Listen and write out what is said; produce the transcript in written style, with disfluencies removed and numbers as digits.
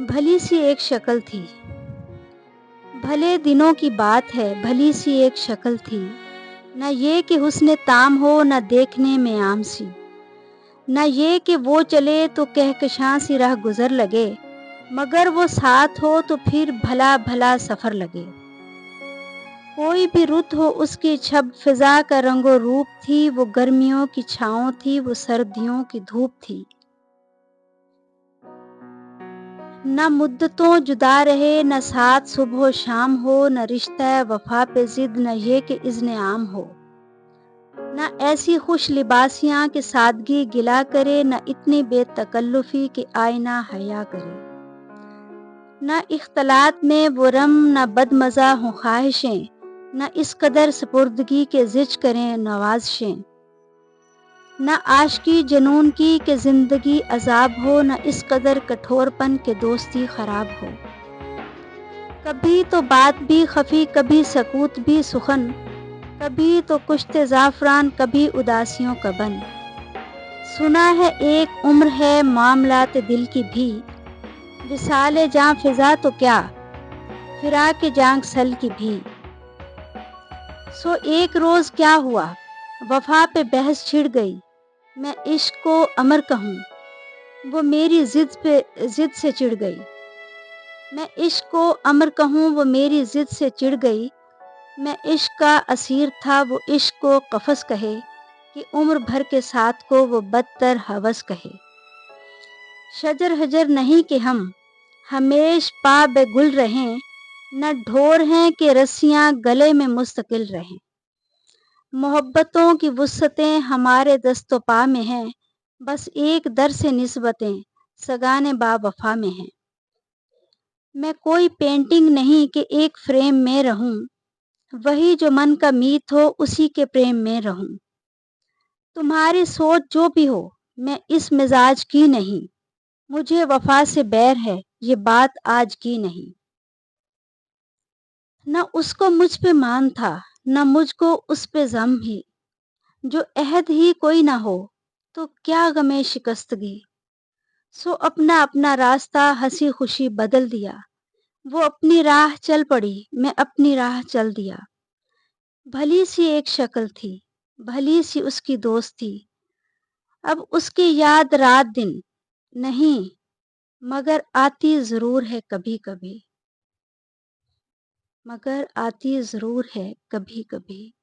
भली सी एक शक्ल थी, भले दिनों की बात है, भली सी एक शक्ल थी। न ये कि हुस्न ताम हो, न देखने में आम सी, न ये कि वो चले तो कहकशां सी राह गुजर लगे, मगर वो साथ हो तो फिर भला भला सफ़र लगे। कोई भी रुत हो उसकी छब फिज़ा का रंगो रूप थी, वो गर्मियों की छाँव थी, वो सर्दियों की धूप थी। न मुद्दतों जुदा रहे, न साथ सुबह शाम हो, न रिश्ता वफ़ा पे ज़िद, न ये कि इज़्न आम हो। न ऐसी खुश लिबासियाँ कि सादगी गिला करे, न इतनी बेतकल्लुफ़ी कि आईना हया करे। न इख्तलात में वो रम, न बदमज़ा हों ख्वाहिशें, न इस कदर सपुर्दगी के ज़िच करें नवाज़शें। न आशिकी जुनून की कि ज़िंदगी अज़ाब हो, न इस कदर कठोरपन के दोस्ती ख़राब हो। कभी तो बात भी ख़फ़ी, कभी सकूत भी सुखन, कभी तो कुश्ते ज़ाफ़रान, कभी उदासियों का बन। सुना है एक उम्र है मामलात दिल की भी, विसाले जाँ फ़िज़ा तो क्या, फ़िराक़े जाँ सल की भी। सो एक रोज़ क्या हुआ, वफ़ा पे बहस छिड़ गई। मैं इश्क को अमर कहूँ, वो मेरी ज़िद से चिढ़ गई। मैं इश्क को अमर कहूँ, वो मेरी ज़िद से चिढ़ गई। मैं इश्क का असीर था, वो इश्क को क़फ़स कहे, कि उम्र भर के साथ को वो बदतर हवस कहे। शजर हजर नहीं कि हम हमेश पा बेगुल रहें, न ढोर हैं कि रस्सियाँ गले में मुस्तकिल रहें। मोहब्बतों की वुसअतें हमारे दस्तो पा में हैं, बस एक दर से निस्बतें सगाने बावफ़ा में हैं। मैं कोई पेंटिंग नहीं कि एक फ्रेम में रहूं, वही जो मन का मीत हो उसी के प्रेम में रहूं। तुम्हारी सोच जो भी हो, मैं इस मिजाज की नहीं, मुझे वफा से बैर है, ये बात आज की नहीं। न उसको मुझ पे मान था, न मुझको उस पे ज़म ही, जो अहद ही कोई ना हो, तो क्या गमे शिकस्तगी। सो अपना अपना रास्ता हंसी खुशी बदल दिया, वो अपनी राह चल पड़ी, मैं अपनी राह चल दिया। भली सी एक शक्ल थी, भली सी उसकी दोस्त थी, अब उसकी याद रात दिन नहीं, मगर आती ज़रूर है कभी कभी, मगर आती ज़रूर है कभी कभी।